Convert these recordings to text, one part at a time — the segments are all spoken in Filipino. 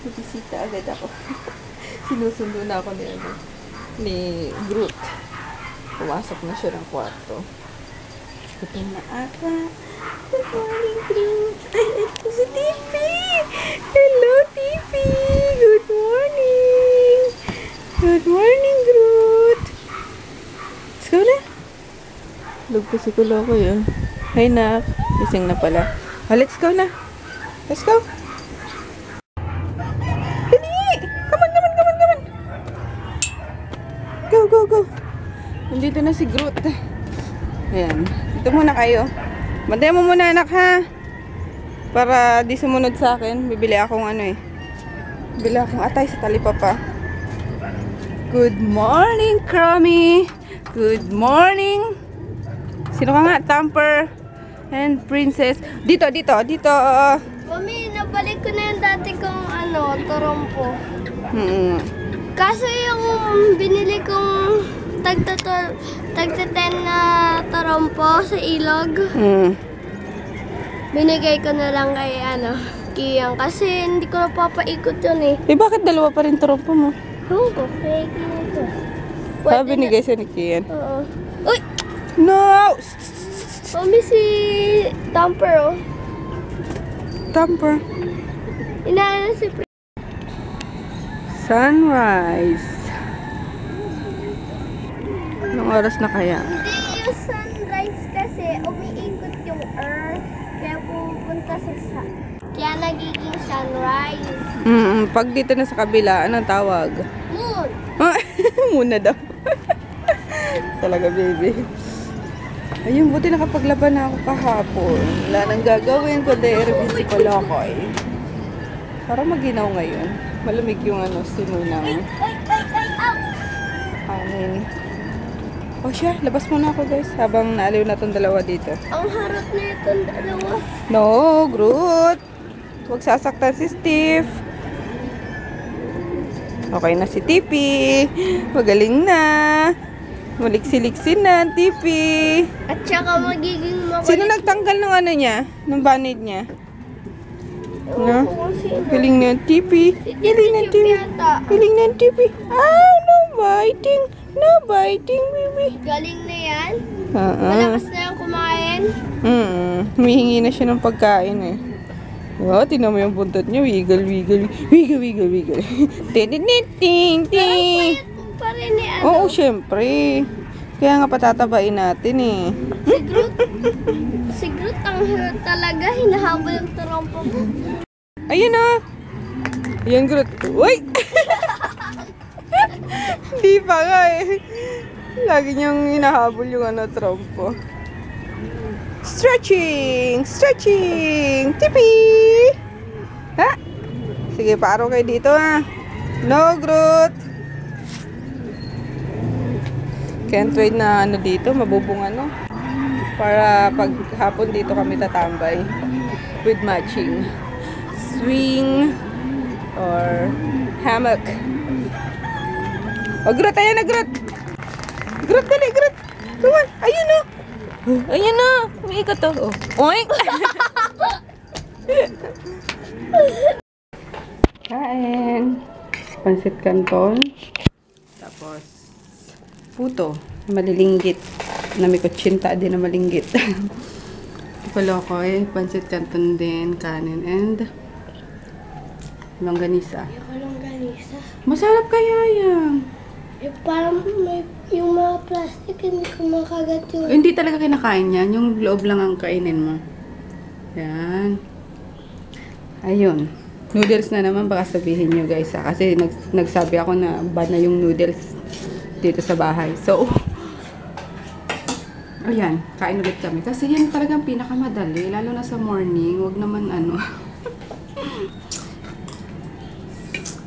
Bibisita agad ako. Sinusundo na ako ni Groot. Pumasok na siya ng kwarto. Gutom na ata. Good morning, Groot. Ay, ito si Tipi. Hello, Tipi. Good morning. Good morning, Groot. Let's go na. Lug ko si Kulokoy, ah. Hi, Nak. Gising na pala. Oh, let's go na. Let's go. Go. Nandito na si Groot. Ayan. Dito muna kayo. Bantayan mo muna, anak, ha? Para di sumunod sa akin. Bibili akong Bibili akong atay sa talipapa. Good morning, Crummy. Good morning. Sino ka nga? Tamper and Princess. Dito. Mami, nabalik ko na yung dati kong torompo. Kaso yung binili kong tagta-10 na tarompo sa ilog, binigay ko na lang kay Kiyang kasi hindi ko napapaikot yun eh. Bakit dalawa pa rin tarompo mo? Oo, kay Kiyang ito. Binigay siya ni Kian. Oo. Uy! No! Mami, si Tamper, oh. Tamper. Inaano si Sunrise. Anong oras na kaya? Hindi yung sunrise kasi umiikot yung earth. Kaya pupunta sa sun. Kaya nagiging sunrise. Pag dito na sa kabila, anong tawag? Moon. Muna daw. Talaga, baby. Ayun, buti nakapaglaban na ako kahapon. Wala nang gagawin ko dahil si Kulokoy. Para maginaw ngayon. Malamig yung simoy ng hangin. O siya, labas muna ako, guys. Habang naaliw na tong dalawa dito. Ang harap na itong dalawa. No, Groot. Huwag sasaktan si Steve. Okay na si Tipi. Magaling na. Maliksi-liksi na, Tipi. At saka magiging makulit. Sino nagtanggal ng niya? Ng banid niya? No? Galing na yung Tipi. Galing na yung Tipi. Galing na yung Tipi. No biting. No biting, baby. Galing na yan. Malakas na yung kumain. Humihingi na siya ng pagkain eh. Oh, tingnan mo yung buntot niya. Wiggle. Ting. Pa rin ni Oo, syempre. Kaya nga patatabain natin eh. Si Groot ang hirap talaga. Hinahabol yung tarompo ko. Ayun na. Ayan, Groot. Uy! Di pa nga eh. Lagi niyang hinahabol yung trompo. Stretching! Tipi! Ha? Sige, paro kayo dito ha. No, Groot! Can't wait na dito, mabubunga no. Para pag hapon dito kami tatambay with matching swing or hammock. Oh, Groot, ayan na, Groot. Groot, dali, Groot. Come on, ayun na. Ayun na, umiikot to. Oh. Oink! Kain. Pansit canton. Tapos puto, malilinggit. Nami kutsinta din na malinggit. Kulokoy, pansit canton din, kanin, and longganisa. Longganisa. Masarap kaya yan. Parang may yung mga plastic, hindi ko makagat yun. Hindi talaga kinakain yan. Yung loob lang ang kainin mo. Yan. Ayun. Noodles na naman, baka sabihin nyo guys. Kasi nagsabi ako na bad na yung noodles dito sa bahay. So, ayan. Kain ulit kami. Kasi yan talagang pinakamadali. Lalo na sa morning. Huwag naman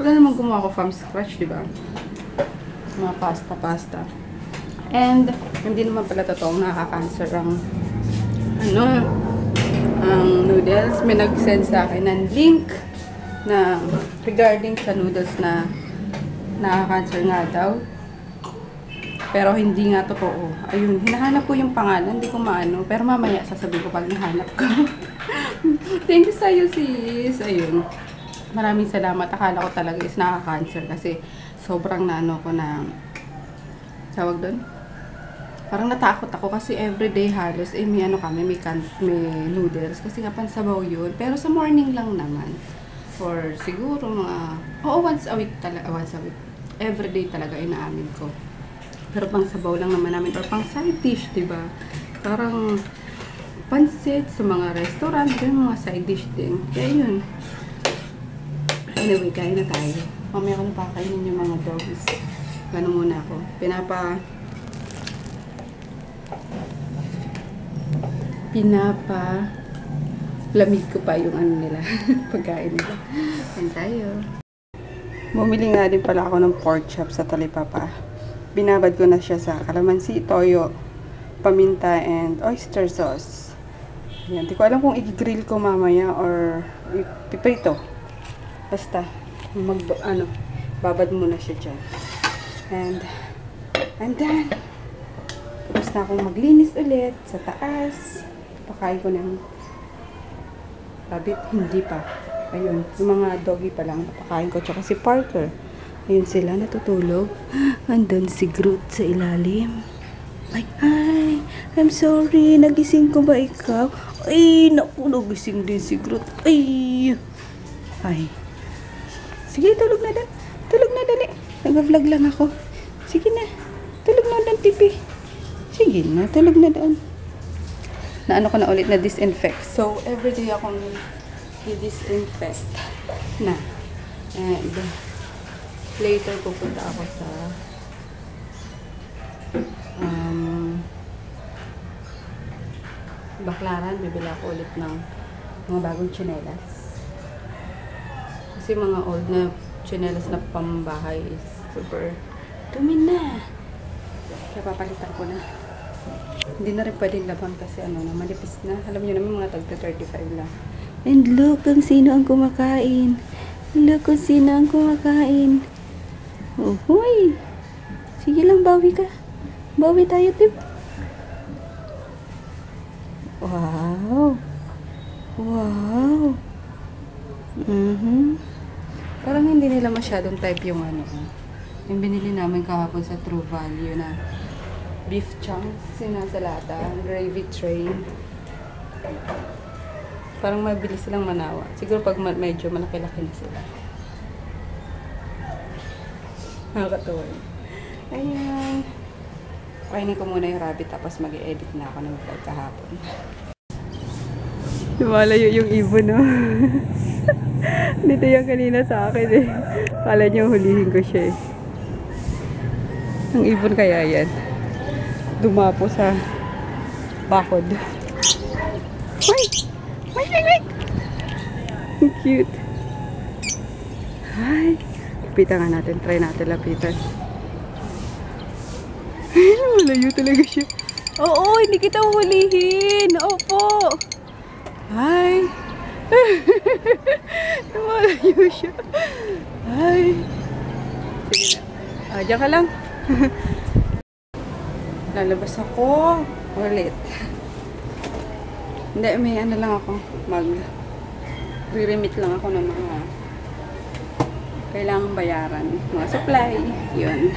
wala naman gumawa ko from scratch, diba? Mga pasta. And, hindi naman pala totoong nakaka-cancer ang noodles. May nag-send sa akin ng link na regarding sa noodles na nakaka-cancer nga daw. Pero hindi nga totoo. Ayun, hinahanap ko yung pangalan. Hindi ko maano. Pero mamaya sasabihin ko pag nahanap ko. Thank you sa'yo, sis. Ayun. Maraming salamat. Akala ko talaga is nakaka-cancer kasi sobrang naano ko na tawag doon. Parang natakot ako kasi everyday halos may ano kami, may noodles kasi nga pansabaw yun. Pero sa morning lang naman. Or siguro mga once a week talaga, once a week. Everyday talaga inaamin ko. Pero pang sabaw lang naman namin or pang side dish, 'di ba? Parang pansit sa mga restaurant, yung mga side dish din. Kaya yun. Anyway, kain na tayo. Mamaya ko na pakainin yung mga dogs. Gano'n muna ako. Lamig ko pa yung ano nila. Pagkain nila. Kain tayo. Bumili nga din pala ako ng pork chop sa Talipapa. Binabad ko na siya sa kalamansi, toyo, paminta, and oyster sauce. Yan. Di ko alam kung i-grill ko mamaya or ipiprito. Basta, babad muna siya dyan. And, I'm done. Tapos na akong maglinis ulit sa taas. Pakain ko ng rabbit, hindi pa. Ayun, yung mga doggy pa lang napakain ko. Tsaka si Parker. Ayun sila, natutulog. Andun si Groot sa ilalim. Ay, hi! I'm sorry, nagising ko ba ikaw? Ay, naku, nagising din si Groot. Ay! Ay. Sige, tulog na dali. Tulog na dali. Nag-vlog lang ako. Sige na. Tulog na doon, tipi. Sige na, tulog na doon. Naano ko na ulit na disinfect. So, everyday akong i-disinfect na. And later pupunta ako sa Baklaran. Bibila ako ulit ng mga bagong tsinelas. Kasi mga old na tsinelas na pambahay is super dumi na. Kaya papalitan ko na. Hindi na rin pwedeng laban kasi manipis na. Alam niyo naman mga tagta 35 lang. And look kung sino ang kumakain. Look kung sino ang kumakain. Uhuy! Sige lang, bawi ka. Bawi tayo, tip. Wow! Wow! Parang hindi nila masyadong type yung yung binili namin kahapon sa True Value na beef chunks, nasa lata, gravy train. Parang mabilis silang manawa. Siguro pag medyo malaki-laki na sila. Nakakatawa yun. Ayan. Kainin ko muna yung rabbit tapos mag-i-edit na ako ng vlog kahapon. Lumalayo yung ibon, no? Dito yung kanina sa akin eh. Kala niyo hulihin ko siya eh. Ang ibon kaya yan. Dumapo sa bakod. Wait! Wait! Ang cute. Hi! Lapitan nga natin. Try natin lapitan. Malayo talaga siya. Oo, hindi kita hulihin. Opo. Hi! Malayo siya. Hi! Sige na. Diyan ka lang. Lalabas ako. Ulit. Hindi, may lang ako. Re-remit lang ako ng mga kailangang bayaran. Mga supply. Yun.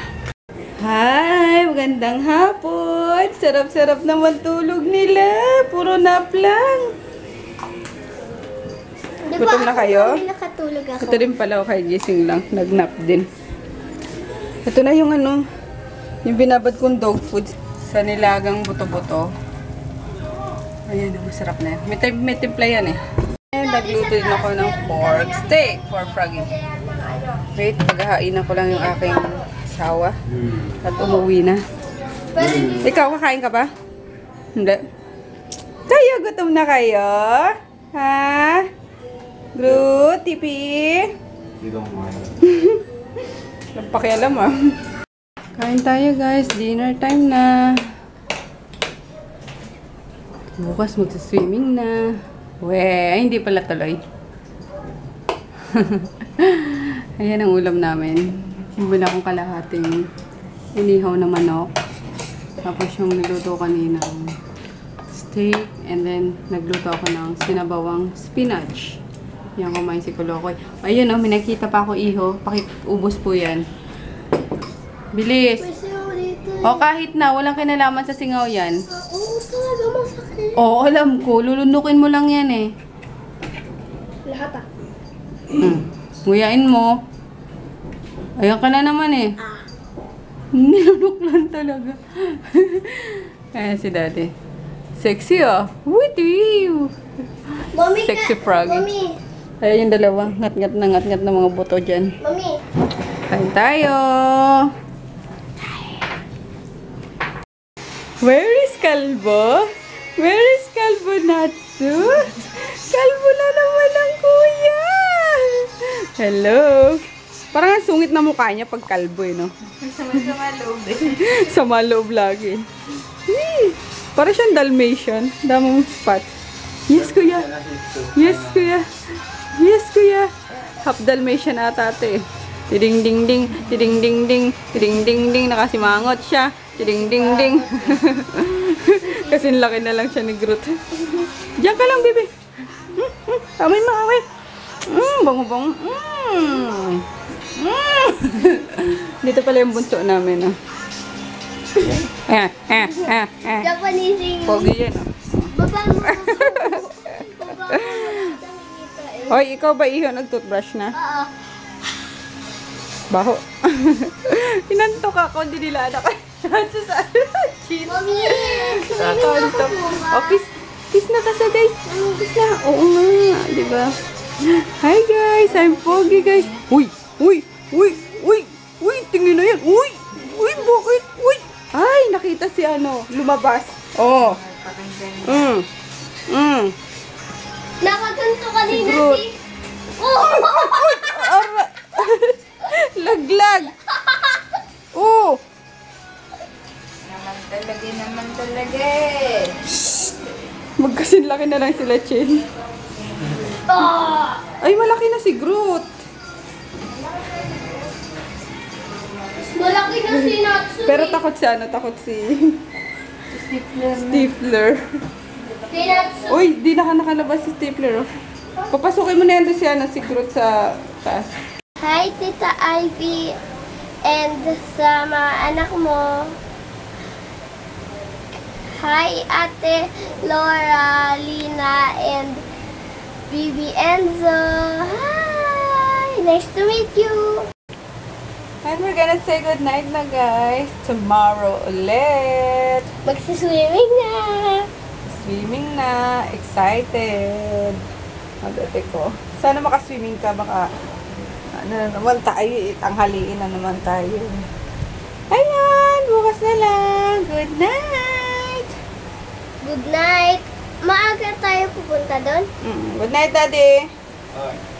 Hi! Magandang hapon! Sarap-sarap naman tulog nila. Puro nap lang. Gutom na kayo? Nakatulog ako. Ito din pala, okay, gising lang. Nag-nap din. Ito na yung yung binabad kong dog food sa nilagang buto-buto. Ayan, masarap na yan. May timpla yan eh. Ayan, nagluto din ako ng pork steak for Froggy. Wait, paghahain ko lang yung aking asawa. At umuwi na. Ikaw, kakain ka ba? Hindi. Kayo, gutom na kayo? Ha? Groot, Tipi? Pakialam ah. Kain tayo guys. Dinner time na. Bukas magsa-swimming na. Hindi pala tuloy. Ayan ang ulam namin. Bumili akong kalahating inihaw na manok. Tapos yung niluto kaninang steak. And then nagluto ako ng sinabawang spinach. Yan, kumain si Kulokoy. Ayun, oh, may nakita pa ako, iho. Ubos po yan. Bilis. May sayaw dito. O, kahit na, walang kinalaman sa singaw yan. Oo, talaga masakit. Oo, alam ko. Lulunukin mo lang yan eh. Lahat ah. Nguyain mo. Ayan ka na naman eh. Nilunok lang talaga. Ayan si daddy. Sexy oh. Witty! Mami, Sexy frog. Mami, Ayan yung dalawa. Ngat-ngat na mga buto dyan. Mami. Kain tayo! Where is Kalbo? Where is Kalbo Natsu? Kalbo na naman ang kuya! Hello! Parang ang sungit na mukha niya pag kalbo eh, no? Sama-sama loob eh. Sama loob lagi. Parang siyang Dalmatian. Damang spots. Yes, kuya. Yes, kuya. Yes, kuya. Half Dalmatian ata ate. Tiding ding ding, tiding ding ding, tiding ding ding. Nakasimangot siya. Tiding ding ding. Kasi laki na lang siya ni Groot. Diyan ka lang, baby. Amay mo, amay. Bango-bango. Dito pala yung bunso namin, ah. Japanese English. Pogi yan, ah. Baba mo. Baba mo. Hoy, ikaw ba iho nag-toothbrush na? Oo. Baho. Inantok ako, hindi nila anak. Sa chin. Mami, Nakakantok. Oh, kiss na ka sa guys. Kiss na. Oo nga, di ba? Hi guys, I'm Pogi guys. Uy, uy, uy, uy, uy, tingin na yan. Uy, uy, bakit? Uy. Ay, nakita si ano, lumabas. Oh. nakaganto kanina Groot. si... Oh! Ara. Laglag. Oh. Naman talaga eh. Magkasinlaki na lang sila, Chin. Ah! Ay, malaki na si Groot. Malaki na si Natsu. Pero takot si ano, takot si Stifler. Si Natsu. Uy, di nakalabas si Stifler. Oh. Papasukin mo na yan doon si, ano, si Groot sa taas. Hi, Tita Ivy. And sa mga anak mo. Hi, Ate Laura, Lina, and Bibi Enzo. Hi! Nice to meet you. And we're gonna say goodnight na, guys. Tomorrow ulit. Magsiswimming na. Swimming na. Excited. Magate ko. Sana makaswimming ka. Baka ano na naman tayo. Tanghaliin na naman tayo. Ayan. Bukas na lang. Good night. Good night. Maaga tayo pupunta doon. Good night, Daddy. Alright.